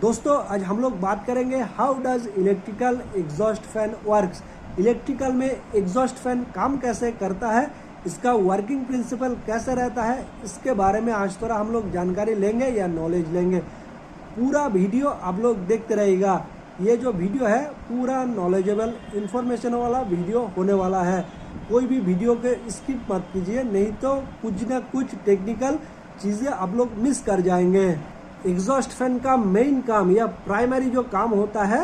दोस्तों आज हम लोग बात करेंगे how does electrical exhaust fan works. Electrical में एग्जॉस्ट फैन काम कैसे करता है, इसका वर्किंग प्रिंसिपल कैसे रहता है, इसके बारे में आज थोड़ा हम लोग जानकारी लेंगे या नॉलेज लेंगे। पूरा वीडियो आप लोग देखते रहिएगा। ये जो वीडियो है पूरा नॉलेजेबल इंफॉर्मेशन वाला वीडियो होने वाला है। कोई भी वीडियो के स्किप मत कीजिए, नहीं तो कुछ ना कुछ टेक्निकल चीज़ें आप लोग मिस कर जाएंगे। एग्जॉस्ट फैन का मेन काम या प्राइमरी जो काम होता है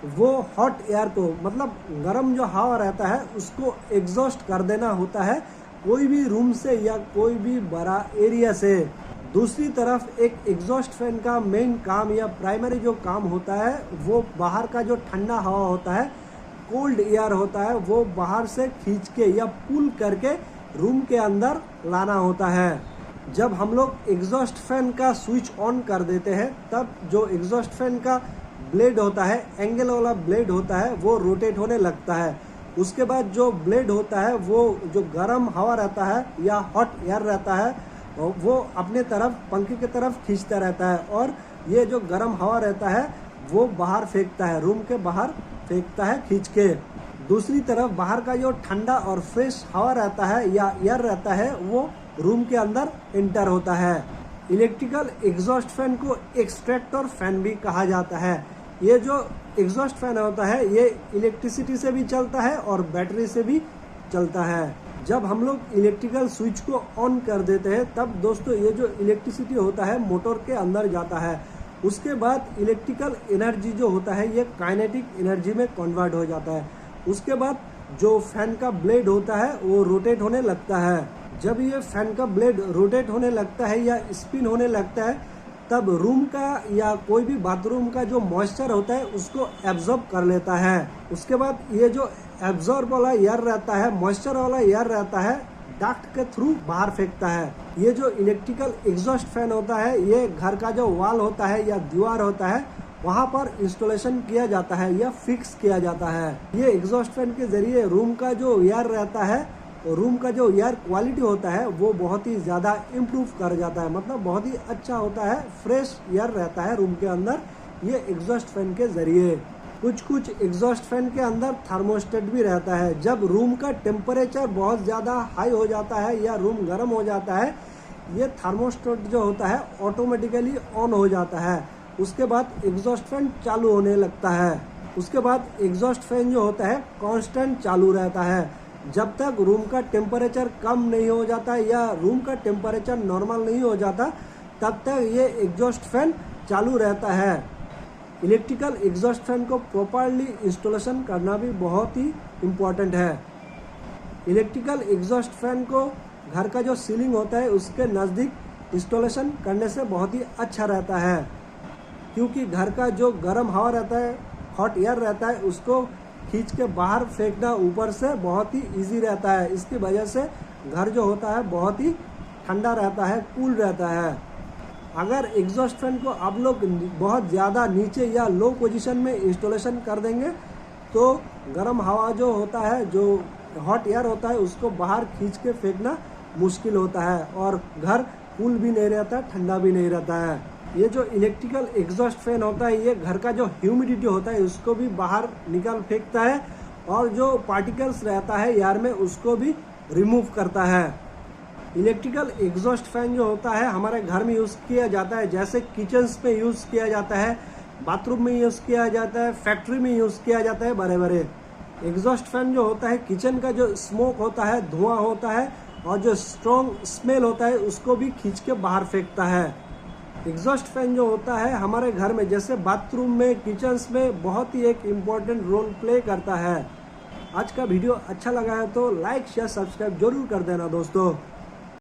वो हॉट एयर को, मतलब गर्म जो हवा रहता है उसको एग्जॉस्ट कर देना होता है कोई भी रूम से या कोई भी बड़ा एरिया से। दूसरी तरफ एक एग्जॉस्ट फैन का मेन काम या प्राइमरी जो काम होता है वो बाहर का जो ठंडा हवा होता है, कोल्ड एयर होता है, वो बाहर से खींच के या पुल करके रूम के अंदर लाना होता है। जब हम लोग एग्जॉस्ट फैन का स्विच ऑन कर देते हैं तब जो एग्जॉस्ट फैन का ब्लेड होता है, एंगल वाला ब्लेड होता है, वो रोटेट होने लगता है। उसके बाद जो ब्लेड होता है वो जो गर्म हवा रहता है या हॉट एयर रहता है वो अपने तरफ पंखे की तरफ खींचता रहता है और ये जो गर्म हवा रहता है वो बाहर फेंकता है, रूम के बाहर फेंकता है खींच के। दूसरी तरफ बाहर का जो ठंडा और फ्रेश हवा रहता है या एयर रहता है वो रूम के अंदर एंटर होता है। इलेक्ट्रिकल एग्जॉस्ट फैन को एक्सट्रैक्टर फैन भी कहा जाता है। ये जो एग्जॉस्ट फैन होता है ये इलेक्ट्रिसिटी से भी चलता है और बैटरी से भी चलता है। जब हम लोग इलेक्ट्रिकल स्विच को ऑन कर देते हैं तब दोस्तों ये जो इलेक्ट्रिसिटी होता है मोटर के अंदर जाता है। उसके बाद इलेक्ट्रिकल एनर्जी जो होता है ये काइनेटिक एनर्जी में कन्वर्ट हो जाता है। उसके बाद जो फैन का ब्लेड होता है वो रोटेट होने लगता है। जब ये फैन का ब्लेड रोटेट होने लगता है या स्पिन होने लगता है तब रूम का या कोई भी बाथरूम का जो मॉइस्चर होता है उसको एब्जॉर्ब कर लेता है। उसके बाद ये जो एब्जॉर्ब वाला एयर रहता है, मॉइस्चर वाला एयर रहता है, डक्ट के थ्रू बाहर फेंकता है। ये जो इलेक्ट्रिकल एग्जॉस्ट फैन होता है ये घर का जो वॉल होता है या दीवार होता है वहाँ पर इंस्टॉलेशन किया जाता है या फिक्स किया जाता है। ये एग्जॉस्ट फैन के जरिए रूम का जो एयर रहता है, रूम का जो एयर क्वालिटी होता है वो बहुत ही ज़्यादा इम्प्रूव कर जाता है, मतलब बहुत ही अच्छा होता है, फ्रेश एयर रहता है रूम के अंदर ये एग्जॉस्ट फैन के जरिए। कुछ एग्जॉस्ट फैन के अंदर थर्मोस्टेट भी रहता है। जब रूम का टेम्परेचर बहुत ज़्यादा हाई हो जाता है या रूम गर्म हो जाता है ये थर्मोस्टेट जो होता है ऑटोमेटिकली ऑन हो जाता है। उसके बाद एग्जॉस्ट फैन चालू होने लगता है। उसके बाद एग्जॉस्ट फैन जो होता है कांस्टेंट चालू रहता है जब तक रूम का टेम्परेचर कम नहीं हो जाता या रूम का टेम्परेचर नॉर्मल नहीं हो जाता तब तक ये एग्जॉस्ट फैन चालू रहता है। इलेक्ट्रिकल एग्जॉस्ट फैन को प्रॉपरली इंस्टॉलेशन करना भी बहुत ही इम्पोर्टेंट है। इलेक्ट्रिकल एग्जॉस्ट फैन को घर का जो सीलिंग होता है उसके नज़दीक इंस्टॉलेशन करने से बहुत ही अच्छा रहता है, क्योंकि घर का जो गर्म हवा रहता है, हॉट एयर रहता है, उसको खींच के बाहर फेंकना ऊपर से बहुत ही इजी रहता है। इसकी वजह से घर जो होता है बहुत ही ठंडा रहता है, कूल रहता है। अगर एग्जॉस्ट फैन को आप लोग बहुत ज़्यादा नीचे या लो पोजीशन में इंस्टॉलेशन कर देंगे तो गर्म हवा जो होता है, जो हॉट एयर होता है, उसको बाहर खींच के फेंकना मुश्किल होता है और घर कूल भी नहीं रहता, ठंडा भी नहीं रहता है। ये जो इलेक्ट्रिकल एग्जॉस्ट फैन होता है ये घर का जो ह्यूमिडिटी होता है उसको भी बाहर निकाल फेंकता है और जो पार्टिकल्स रहता है एयर में उसको भी रिमूव करता है। इलेक्ट्रिकल एग्जॉस्ट फैन जो होता है हमारे घर में यूज़ किया जाता है, जैसे किचन्स में यूज़ किया जाता है, बाथरूम में यूज़ किया जाता है, फैक्ट्री में यूज़ किया जाता है। बड़े बड़े एग्जॉस्ट फैन जो होता है किचन का जो स्मोक होता है, धुआं होता है और जो स्ट्रॉन्ग स्मेल होता है उसको भी खींच के बाहर फेंकता है। एग्जॉस्ट फैन जो होता है हमारे घर में जैसे बाथरूम में, किचन्स में बहुत ही एक इम्पॉर्टेंट रोल प्ले करता है। आज का वीडियो अच्छा लगा है तो लाइक शेयर सब्सक्राइब जरूर कर देना दोस्तों।